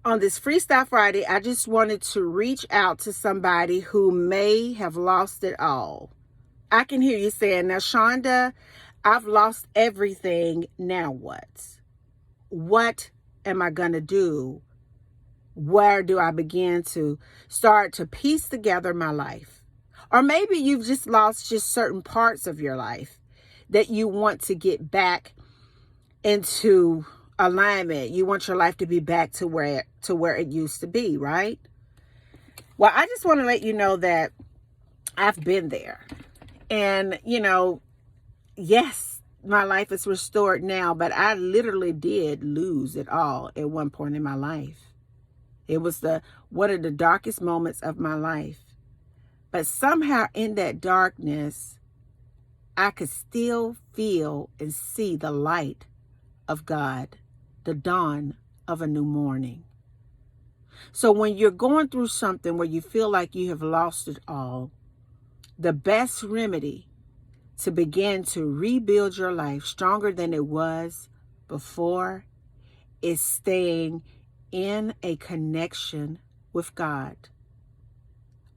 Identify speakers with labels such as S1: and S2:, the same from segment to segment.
S1: On this Freestyle Friday, I just wanted to reach out to somebody who may have lost it all. I can hear you saying, now, Shonda, I've lost everything. Now what? What am I going to do? Where do I begin to start to piece together my life? Or maybe you've just lost just certain parts of your life that you want to get back into alignment. You want your life to be back to where it used to be, right? Well, I just want to let you know that I've been there. And, yes, my life is restored now, but I literally did lose it all at one point in my life. It was one of the darkest moments of my life. But somehow in that darkness, I could still feel and see the light of God, the dawn of a new morning. So when you're going through something where you feel like you have lost it all, the best remedy to begin to rebuild your life stronger than it was before is staying in a connection with God.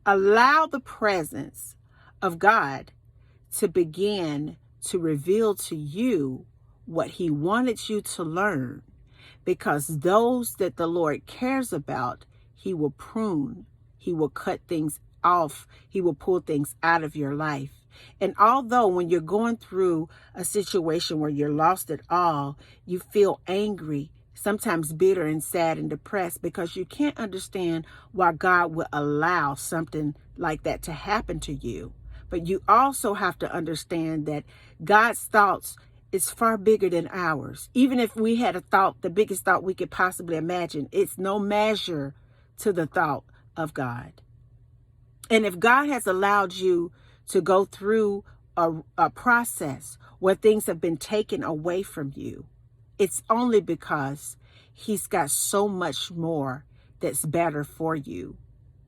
S1: Allow the presence of God to begin to reveal to you what He wanted you to learn, because those that the Lord cares about, He will prune, He will cut things off, He will pull things out of your life. And although when you're going through a situation where you're lost it all, you feel angry, sometimes bitter and sad and depressed, because you can't understand why God would allow something like that to happen to you. But you also have to understand that God's thoughts is far bigger than ours. Even if we had a thought, the biggest thought we could possibly imagine, it's no measure to the thought of God. And if God has allowed you to go through a process where things have been taken away from you, it's only because He's got so much more that's better for you.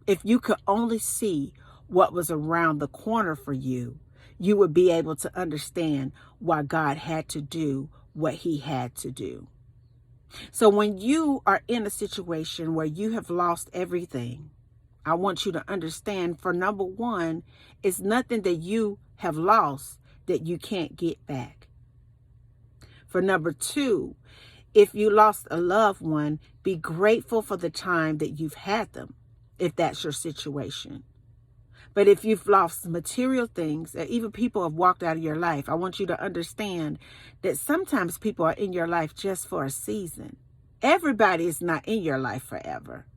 S1: If you could only see what was around the corner for you, you would be able to understand why God had to do what He had to do. So when you are in a situation where you have lost everything, I want you to understand, for number one, it's nothing that you have lost that you can't get back. For number two, if you lost a loved one, be grateful for the time that you've had them, if that's your situation. But if you've lost material things, or even people have walked out of your life, I want you to understand that sometimes people are in your life just for a season. Everybody is not in your life forever.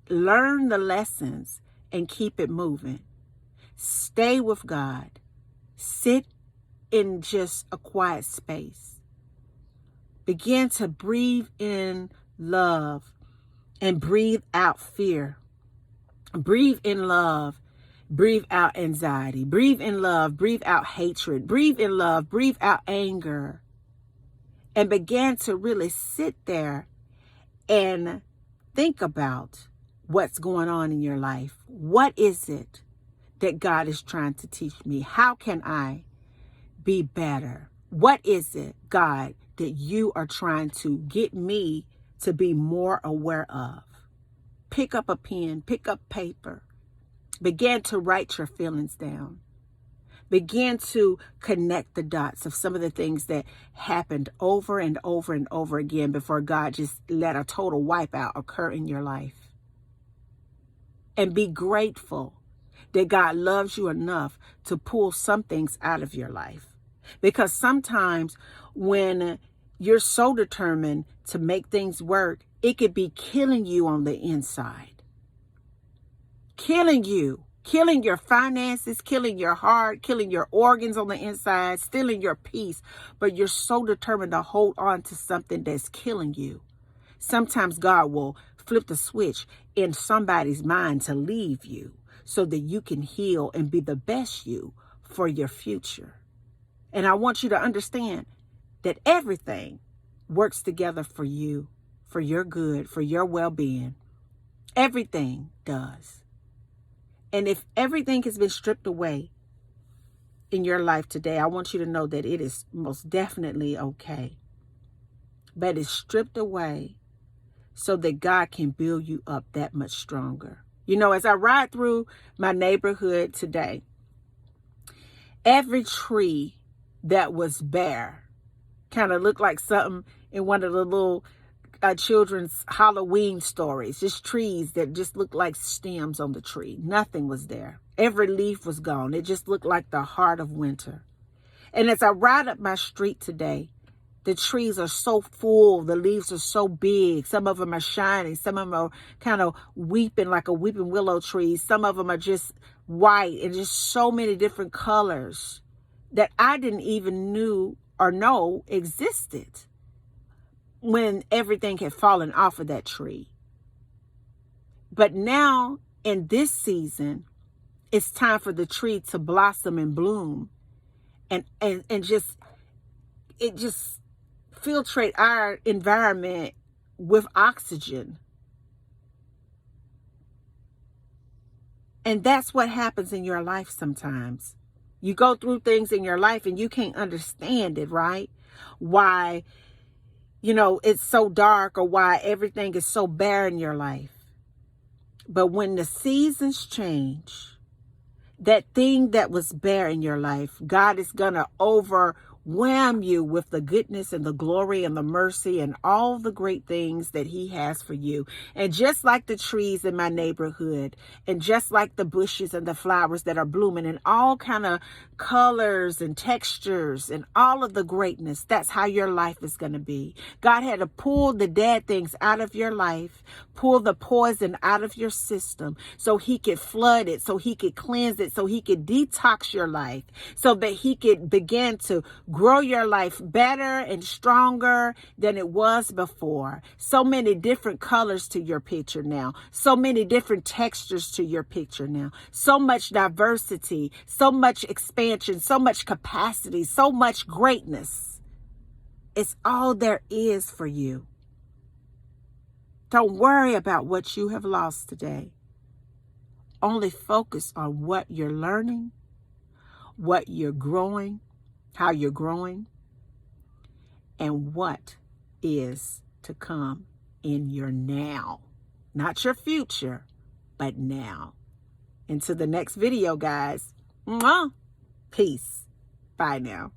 S1: Learn the lessons and keep it moving. Stay with God. Sit in just a quiet space. Begin to breathe in love and breathe out fear. Breathe in love. Breathe out anxiety. Breathe in love. Breathe out hatred. Breathe in love. Breathe out anger. And begin to really sit there and think about what's going on in your life. What is it that God is trying to teach me? How can I be better? What is it, God, that you are trying to get me to be more aware of? Pick up a pen, pick up paper. Begin to write your feelings down. Begin to connect the dots of some of the things that happened over and over and over again before God just let a total wipeout occur in your life. And be grateful that God loves you enough to pull some things out of your life. Because sometimes when you're so determined to make things work, it could be killing you on the inside. Killing you. Killing your finances, killing your heart, killing your organs on the inside, stealing your peace. But you're so determined to hold on to something that's killing you. Sometimes God will flip the switch in somebody's mind to leave you so that you can heal and be the best you for your future. And I want you to understand that everything works together for you, for your good, for your well-being. Everything does. And if everything has been stripped away in your life today, I want you to know that it is most definitely okay. But it's stripped away so that God can build you up that much stronger. You know, as I ride through my neighborhood today, every tree that was bare kind of looked like something in one of the little children's Halloween stories. Just trees that just looked like stems on the tree. Nothing was there. Every leaf was gone. It just looked like the heart of winter. And as I ride up my street today, the trees are so full. The leaves are so big. Some of them are shining. Some of them are kind of weeping like a weeping willow tree. Some of them are just white and just so many different colors that I didn't even knew or know existed when everything had fallen off of that tree. But now in this season, it's time for the tree to blossom and bloom and just filtrate our environment with oxygen. And that's what happens in your life sometimes. You go through things in your life and you can't understand it, right? Why, it's so dark, or why everything is so bare in your life. But when the seasons change, that thing that was bare in your life, God is going to overwhelm you with the goodness and the glory and the mercy and all the great things that he has for you. And just like the trees in my neighborhood, and just like the bushes and the flowers that are blooming in all kind of colors and textures and all of the greatness, that's how your life is going to be. God had to pull the dead things out of your life, pull the poison out of your system so he could flood it, so he could cleanse it, so he could detox your life, so that he could begin to grow your life better and stronger than it was before. So many different colors to your picture now. So many different textures to your picture now. So much diversity, so much expansion, so much capacity, so much greatness. It's all there is for you. Don't worry about what you have lost today. Only focus on what you're learning, what you're growing, how you're growing, and what is to come in your now. Not your future, but now. Until the next video, guys. Mwah. Peace. Bye now.